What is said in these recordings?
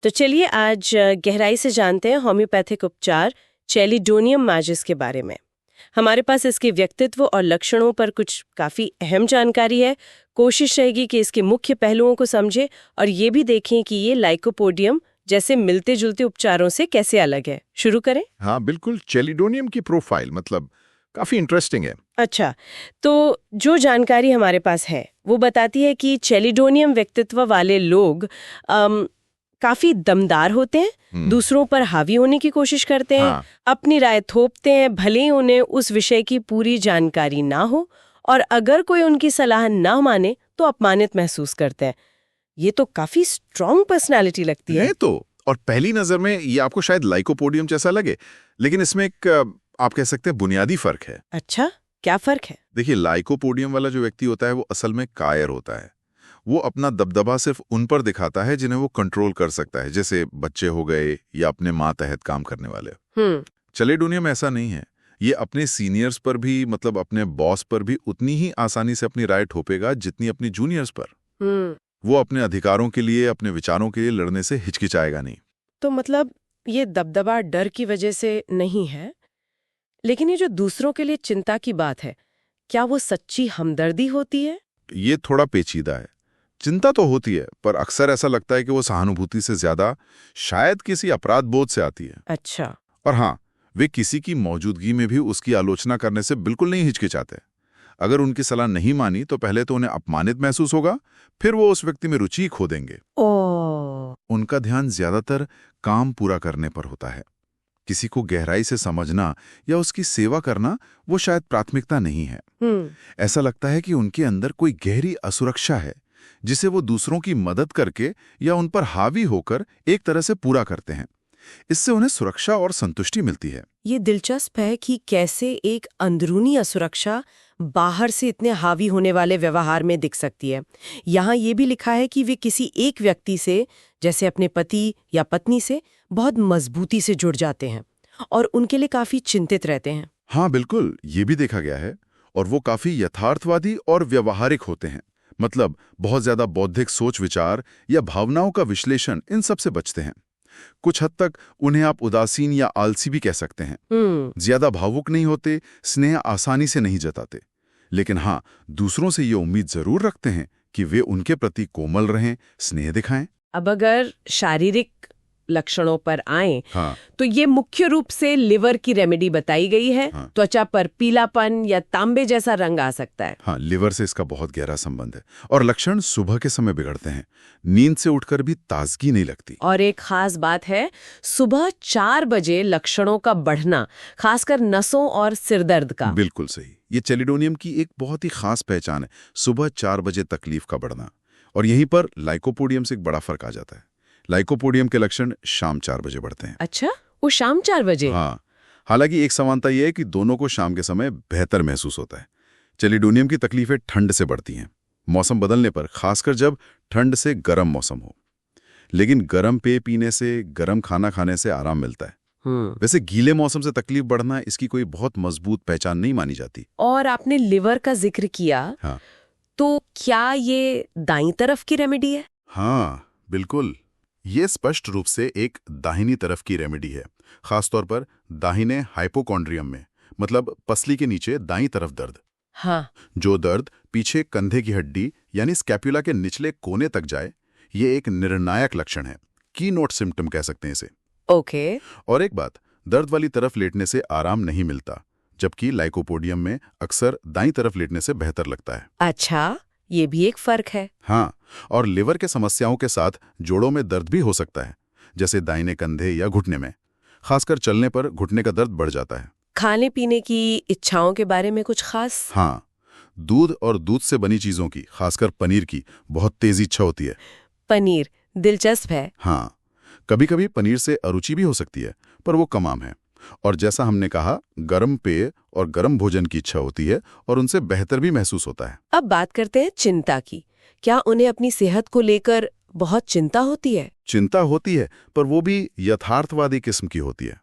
तो चलिए आज गहराई से जानते हैं होम्योपैथिक उपचार चेलिडोनियम मैजिस के बारे में। हमारे पास इसके व्यक्तित्व और लक्षणों पर कुछ काफी अहम जानकारी है। कोशिश रहेगी कि इसके मुख्य पहलुओं को समझें और ये भी देखें कि ये लाइकोपोडियम जैसे मिलते जुलते उपचारों से कैसे अलग है। शुरू करें। हाँ बिल्कुल, चेलिडोनियम की प्रोफाइल काफी इंटरेस्टिंग है। अच्छा, तो जो जानकारी हमारे पास है वो बताती है कि चेलिडोनियम व्यक्तित्व वाले लोग काफी दमदार होते हैं, दूसरों पर हावी होने की कोशिश करते हैं, हाँ। अपनी राय थोपते हैं भले ही उन्हें उस विषय की पूरी जानकारी ना हो, और अगर कोई उनकी सलाह ना माने तो अपमानित महसूस करते हैं। ये तो काफी स्ट्रॉन्ग पर्सनालिटी लगती है। तो और पहली नजर में ये आपको शायद लाइकोपोडियम जैसा लगे, लेकिन इसमें एक आप कह सकते हैं बुनियादी फर्क है। अच्छा, क्या फर्क है? देखिए, लाइकोपोडियम वाला जो व्यक्ति होता है वो असल में कायर होता है। वो अपना दबदबा सिर्फ उन पर दिखाता है जिन्हें वो कंट्रोल कर सकता है, जैसे बच्चे हो गए या अपने मातहत काम करने वाले। चेलिडोनियम ऐसा नहीं है। ये अपने सीनियर्स पर भी, अपने बॉस पर भी उतनी ही आसानी से अपनी राय ठोपेगा जितनी अपनी जूनियर्स पर। वो अपने अधिकारों के लिए, अपने विचारों के लिए लड़ने से हिचकिचाएगा नहीं। तो ये दबदबा डर की वजह से नहीं है, लेकिन ये जो दूसरों के लिए चिंता की बात है, क्या वो सच्ची हमदर्दी होती है? ये थोड़ा पेचीदा है। चिंता तो होती है, पर अक्सर ऐसा लगता है कि वो सहानुभूति से ज्यादा शायद किसी अपराध बोध से आती है। अच्छा। और हाँ, वे किसी की मौजूदगी में भी उसकी आलोचना करने से बिल्कुल नहीं हिचकिचाते। अगर उनकी सलाह नहीं मानी तो पहले तो उन्हें अपमानित महसूस होगा, फिर वो उस व्यक्ति में रुचि खो देंगे। उनका ध्यान ज्यादातर काम पूरा करने पर होता है। किसी को गहराई से समझना या उसकी सेवा करना वो शायद प्राथमिकता नहीं है। ऐसा लगता है कि उनके अंदर कोई गहरी असुरक्षा है जिसे वो दूसरों की मदद करके या उन पर हावी होकर एक तरह से पूरा करते हैं। इससे उन्हें सुरक्षा और संतुष्टि मिलती है। ये दिलचस्प है कि कैसे एक अंदरूनी असुरक्षा बाहर से इतने हावी होने वाले व्यवहार में दिख सकती है। यहाँ ये भी लिखा है कि वे किसी एक व्यक्ति से, जैसे अपने पति या पत्नी से, बहुत मजबूती से जुड़ जाते हैं और उनके लिए काफी चिंतित रहते हैं। हाँ बिल्कुल, ये भी देखा गया है। और वो काफी यथार्थवादी और व्यवहारिक होते हैं। बहुत ज्यादा बौद्धिक सोच विचार या भावनाओं का विश्लेषण, इन सब से बचते हैं। कुछ हद तक उन्हें आप उदासीन या आलसी भी कह सकते हैं। ज्यादा भावुक नहीं होते, स्नेह आसानी से नहीं जताते, लेकिन हाँ, दूसरों से ये उम्मीद जरूर रखते हैं कि वे उनके प्रति कोमल रहें, स्नेह दिखाएं। अब अगर शारीरिक लक्षणों पर आएं, हाँ। तो ये मुख्य रूप से लिवर की रेमेडी बताई गई है। हाँ। त्वचा पर पीलापन या तांबे जैसा रंग आ सकता है। हाँ, लिवर से इसका बहुत गहरा संबंध है। और लक्षण सुबह के समय बिगड़ते हैं। नींद से उठकर भी ताजगी नहीं लगती। और एक खास बात है, सुबह 4 बजे लक्षणों का बढ़ना, खासकर नसों और सिरदर्द का। बिल्कुल सही। ये चेलिडोनियम की एक बहुत ही खास पहचान है, सुबह 4 बजे तकलीफ का बढ़ना। और यहीं पर लाइकोपोडियम से एक बड़ा फर्क आ जाता है। लाइकोपोडियम के लक्षण शाम 4 बजे बढ़ते हैं। अच्छा, वो शाम 4 बजे? हाँ। हालांकि एक समानता यह है कि दोनों को शाम के समय बेहतर महसूस होता है। चेलिडोनियम की तकलीफें ठंड से बढ़ती हैं, मौसम बदलने पर, खासकर जब ठंड से गर्म मौसम हो। लेकिन गर्म पेय पीने से, गर्म खाना खाने से आराम मिलता है। वैसे गीले मौसम से तकलीफ बढ़ना इसकी कोई बहुत मजबूत पहचान नहीं मानी जाती। और आपने लिवर का जिक्र किया। हाँ। तो क्या ये दाईं तरफ की रेमेडी है? हाँ बिल्कुल, ये स्पष्ट रूप से एक दाहिनी तरफ की रेमेडी है, खासतौर पर दाहिने हाइपोकॉन्ड्रियम में, पसली के नीचे दाईं तरफ दर्द। हाँ। जो दर्द पीछे कंधे की हड्डी यानी स्कैपुला के निचले कोने तक जाए, ये एक निर्णायक लक्षण है। की नोट सिम्टम कह सकते हैं इसे। ओके। और एक बात, दर्द वाली तरफ लेटने से आराम नहीं मिलता, जबकि लाइकोपोडियम में अक्सर दाईं तरफ लेटने से बेहतर लगता है। अच्छा, ये भी एक फर्क है। हाँ, और लिवर के समस्याओं के साथ जोड़ों में दर्द भी हो सकता है, जैसे दाहिने कंधे या घुटने में। खासकर चलने पर घुटने का दर्द बढ़ जाता है। खाने पीने की इच्छाओं के बारे में कुछ खास? हाँ, दूध और दूध से बनी चीजों की, खासकर पनीर की, बहुत तेजी इच्छा होती है। पनीर दिलचस्प है। हाँ, कभी कभी पनीर से अरुचि भी हो सकती है, पर वो कम आम है। और जैसा हमने कहा, गर्म पेय और गर्म भोजन की इच्छा होती है और उनसे बेहतर भी महसूस होता है। अब बात करते हैं चिंता की। क्या उन्हें अपनी सेहत को लेकर बहुत चिंता होती है? चिंता होती है, पर वो भी यथार्थवादी किस्म की होती है।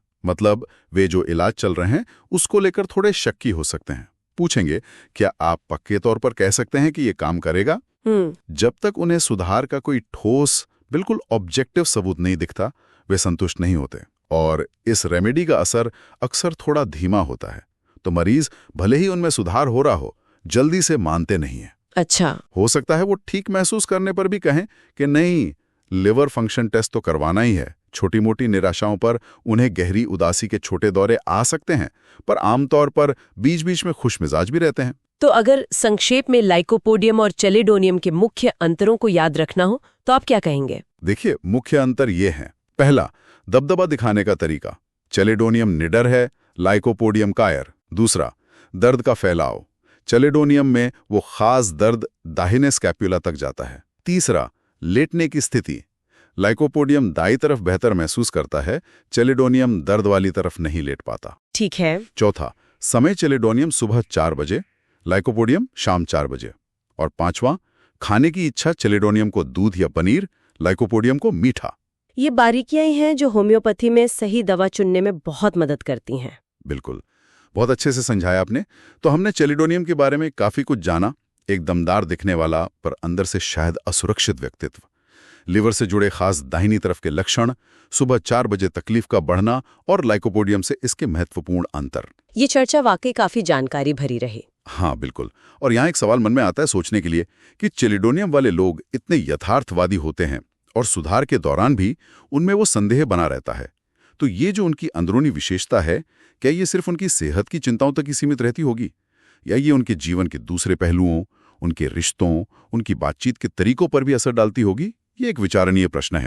वे जो इलाज चल रहे हैं उसको लेकर थोड़े शक्की हो सकते हैं। पूछेंगे, क्या आप पक्के तौर पर कह सकते हैं कि ये काम करेगा? जब तक उन्हें सुधार का कोई ठोस बिल्कुल ऑब्जेक्टिव सबूत नहीं दिखता, वे संतुष्ट नहीं होते और इस रेमेडी का असर अक्सर थोड़ा धीमा होता है। तो मरीज भले ही उनमें सुधार हो रहा हो, जल्दी से मानते नहीं है। अच्छा। हो सकता है वो ठीक महसूस करने पर भी कहें कि नहीं, लिवर फंक्शन टेस्ट तो करवाना ही है। छोटी मोटी निराशाओं पर उन्हें गहरी उदासी के छोटे दौरे आ सकते हैं, पर आमतौर पर बीच बीच में खुश मिजाज भी रहते हैं। तो अगर संक्षेप में लाइकोपोडियम और चेलिडोनियम के मुख्य अंतरों को याद रखना हो तो आप क्या कहेंगे? देखिए, मुख्य अंतर ये है। पहला, दबदबा दिखाने का तरीका। चेलिडोनियम निडर है, लाइकोपोडियम कायर। दूसरा, दर्द का फैलाव। चेलिडोनियम में वो खास दर्द दाहिने स्कैप्यूला तक जाता है। तीसरा, लेटने की स्थिति। लाइकोपोडियम दाई तरफ बेहतर महसूस करता है, चेलिडोनियम दर्द वाली तरफ नहीं लेट पाता। ठीक है। चौथा, समय। चेलिडोनियम सुबह 4 बजे, लाइकोपोडियम शाम 4 बजे। और पांचवां, खाने की इच्छा। चेलिडोनियम को दूध या पनीर, लाइकोपोडियम को मीठा। ये बारीकियां हैं जो होम्योपैथी में सही दवा चुनने में बहुत मदद करती हैं। बिल्कुल, बहुत अच्छे से समझाया आपने। तो हमने चेलिडोनियम के बारे में काफी कुछ जाना। एक दमदार दिखने वाला पर अंदर से शायद असुरक्षित व्यक्तित्व, लिवर से जुड़े खास दाहिनी तरफ के लक्षण, सुबह 4 बजे तकलीफ का बढ़ना और लाइकोपोडियम से इसके महत्वपूर्ण अंतर। ये चर्चा वाकई काफी जानकारी भरी रही। हाँ बिल्कुल। और यहाँ एक सवाल मन में आता है सोचने के लिए कि चेलिडोनियम वाले लोग इतने यथार्थवादी होते हैं और सुधार के दौरान भी उनमें वो संदेह बना रहता है। तो ये जो उनकी अंदरूनी विशेषता है, क्या ये सिर्फ उनकी सेहत की चिंताओं तक ही सीमित रहती होगी, या ये उनके जीवन के दूसरे पहलुओं, उनके रिश्तों, उनकी बातचीत के तरीकों पर भी असर डालती होगी? ये एक विचारणीय प्रश्न है।